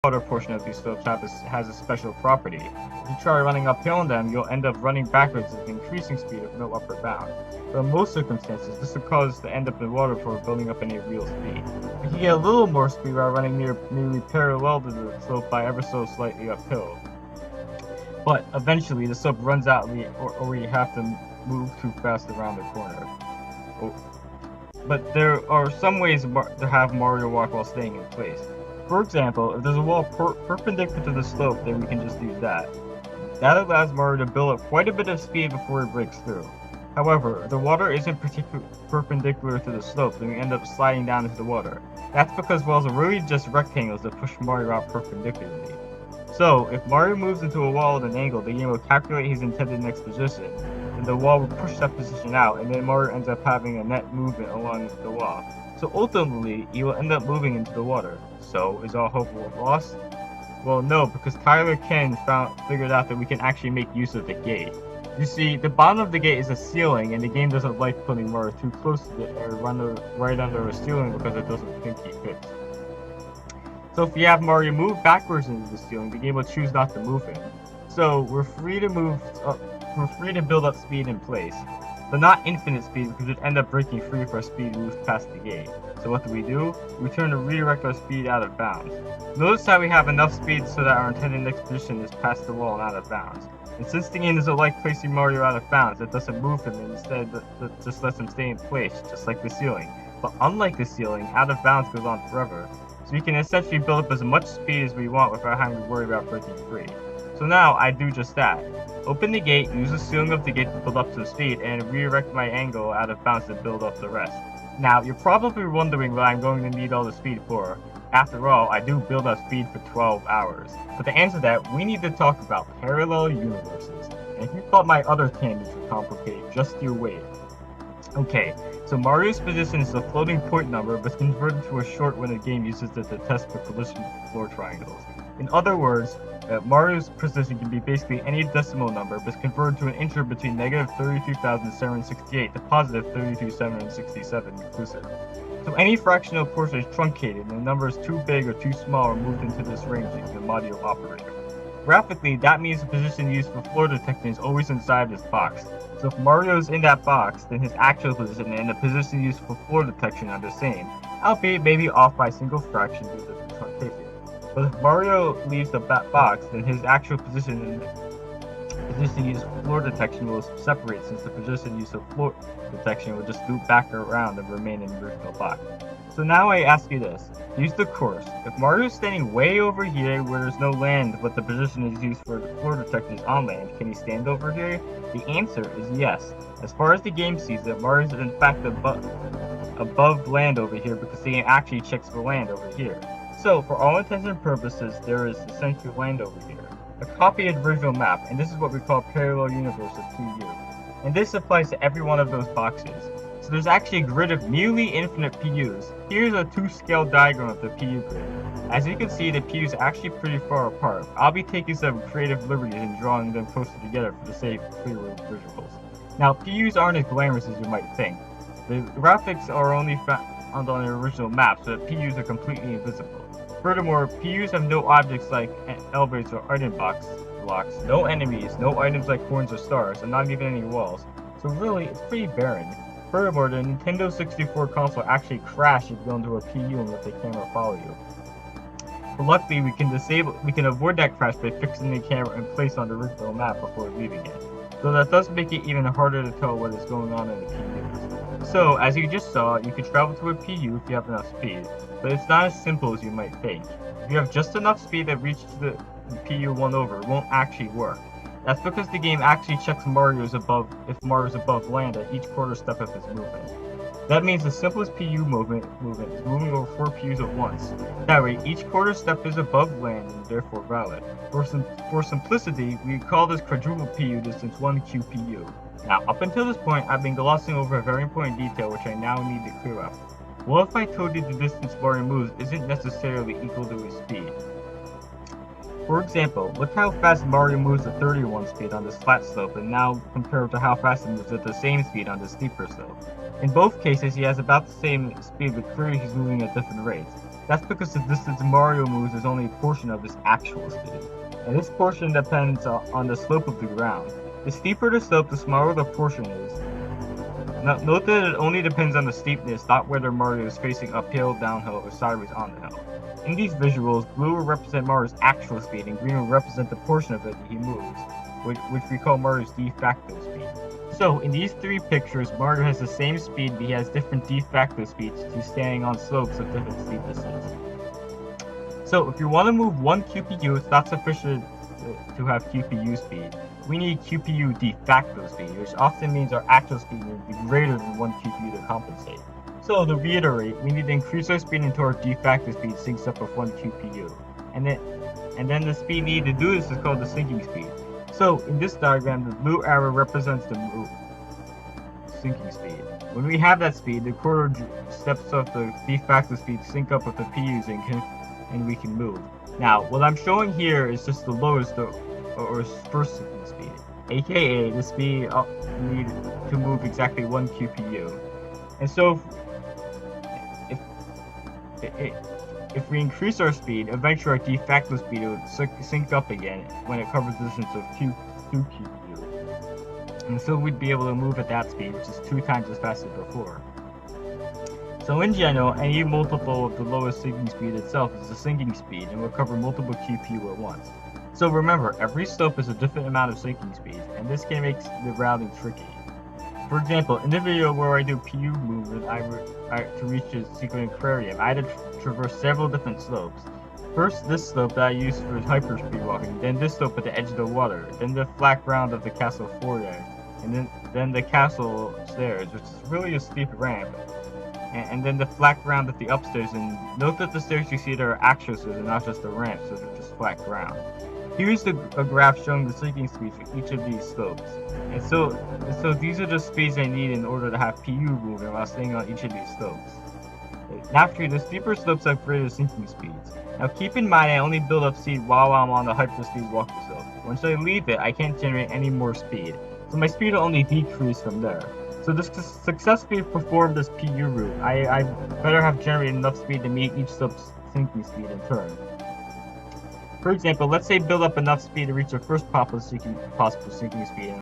water portion of these slopes has a special property. If you try running uphill on them, you'll end up running backwards at an increasing speed with no upper bound. But in most circumstances, this will cause us to end up in water before building up any real speed. We can get a little more speed by running nearly parallel to the slope by ever so slightly uphill. But eventually, the slope runs out or we have to move too fast around the corner. But there are some ways to have Mario walk while staying in place. For example, if there's a wall perpendicular to the slope, then we can just use that. That allows Mario to build up quite a bit of speed before he breaks through. However, if the water isn't perpendicular to the slope, then we end up sliding down into the water. That's because walls are really just rectangles that push Mario out perpendicularly. So, if Mario moves into a wall at an angle, the game will calculate his intended next position, and the wall will push that position out, and then Mario ends up having a net movement along the wall. So ultimately, he will end up moving into the water. So, is all hope lost? Well, no, because Tyler Ken figured out that we can actually make use of the gate. You see, the bottom of the gate is a ceiling, and the game doesn't like putting Mario too close to it or right under a ceiling because it doesn't think he fits. So if we have Mario move backwards into the ceiling, the game will choose not to move him. So we're free to build up speed in place, but not infinite speed because we'd end up breaking free if our speed moves past the gate. So what do? We turn to redirect our speed out of bounds. Notice how we have enough speed so that our intended next position is past the wall and out of bounds. And since the game doesn't like placing Mario out of bounds, it doesn't move him and instead that just lets him stay in place, just like the ceiling. But unlike the ceiling, out of bounds goes on forever. So we can essentially build up as much speed as we want without having to worry about breaking free. So now I do just that. Open the gate, use the ceiling of the gate to build up some speed, and redirect my angle out of bounds to build up the rest. Now, you're probably wondering what I'm going to need all the speed for. After all, I do build up speed for 12 hours. But to answer that, we need to talk about parallel universes. And if you thought my other tangents were complicated, just you wait. Okay, so Mario's position is a floating point number, but it's converted to a short when the game uses it to test for collision floor triangles. In other words, Mario's position can be basically any decimal number, but it's converted to an integer between negative 32,768 to positive 32,767 inclusive. So any fractional portion is truncated, and the number is too big or too small or moved into this range using the modulo operator. Graphically, that means the position used for floor detection is always inside this box. So if Mario is in that box, then his actual position and the position used for floor detection are the same, albeit maybe off by a single fraction due to the truncation. But if Mario leaves the box, then his actual position and the position used for floor detection will separate, since the position used for floor detection will just loop back around and remain in the original box. So now I ask you this, use the course. If Mario is standing way over here where there's no land but the position is used for the floor detection is on land, can he stand over here? The answer is yes. As far as the game sees it, Mario is in fact above land over here because the game actually checks for land over here. So, for all intents and purposes, there is essentially land over here. A copy of the original map, and this is what we call parallel universe of PU. And this applies to every one of those boxes. So there's actually a grid of nearly infinite PUs. Here's a 2-scale diagram of the PU grid. As you can see, the PUs are actually pretty far apart. I'll be taking some creative liberties in drawing them closer together for the sake of clearer visuals. Now, PUs aren't as glamorous as you might think. The graphics are only found on the original map, so the PUs are completely invisible. Furthermore, PUs have no objects like elevators or item blocks, no enemies, no items like coins or stars, and not even any walls. So really, it's pretty barren. Furthermore, the Nintendo 64 console actually crashed if you go into a PU and let the camera follow you. But luckily, we can avoid that crash by fixing the camera in place on the original map before leaving it. So that does make it even harder to tell what is going on in the PUs. So, as you just saw, you can travel to a PU if you have enough speed, but it's not as simple as you might think. If you have just enough speed that reaches the PU 1 over, it won't actually work. That's because the game actually checks if Mario's above land at each quarter step of his movement. That means the simplest PU movement is moving over 4 PUs at once. That way, each quarter step is above land and therefore valid. For simplicity, we call this quadruple PU distance 1 QPU. Now, up until this point, I've been glossing over a very important detail which I now need to clear up. What if I told you the distance Mario moves isn't necessarily equal to his speed? For example, look how fast Mario moves at 31 speed on this flat slope and now compare it to how fast it moves at the same speed on the steeper slope. In both cases, he has about the same speed, but clearly he's moving at different rates. That's because the distance Mario moves is only a portion of his actual speed, and this portion depends on the slope of the ground. The steeper the slope, the smaller the portion is. Now, note that it only depends on the steepness, not whether Mario is facing uphill, downhill, or sideways on the hill. In these visuals, blue will represent Mario's actual speed, and green will represent the portion of it that he moves, which we call Mario's de facto speed. So, in these three pictures, Mario has the same speed, but he has different de facto speeds to standing on slopes of different steepnesses. So, if you want to move one QPU, it's not sufficient to have QPU speed. We need QPU de facto speed, which often means our actual speed will be greater than one QPU to compensate. So, to reiterate, we need to increase our speed until our de facto speed syncs up with one QPU. And then the speed needed to do this is called the sinking speed. So, in this diagram, the blue arrow represents the sinking speed. When we have that speed, the quarter steps of the de facto speed sync up with the PUs and we can move. Now, what I'm showing here is just the lowest or first sinking speed, aka the speed needed to move exactly one QPU. And so, if we increase our speed, eventually our de facto speed will sync up again when it covers the distance of 2 QPU. And so we'd be able to move at that speed, which is 2 times as fast as before. So in general, any multiple of the lowest sinking speed itself is the sinking speed and will cover multiple QPU at once. So remember, every slope is a different amount of sinking speed, and this can make the routing tricky. For example, in the video where I do PU movement to reach the secret aquarium, I had to traverse several different slopes. First, this slope that I used for hyperspeed walking, then this slope at the edge of the water, then the flat ground of the castle foyer, and then the castle stairs, which is really a steep ramp, and then the flat ground at the upstairs. And note that the stairs you see there are actual stairs and not just a ramp, so they're just flat ground. Here's a graph showing the sinking speeds for each of these slopes. And so these are the speeds I need in order to have PU moving while staying on each of these slopes. Naturally, the steeper slopes have greater sinking speeds. Now keep in mind I only build up speed while I'm on the hyperspeed walking slope. Once I leave it, I can't generate any more speed, so my speed will only decrease from there. So to successfully perform this PU route, I better have generated enough speed to meet each slope's sinking speed in turn. For example, let's say build up enough speed to reach the first possible sinking speed.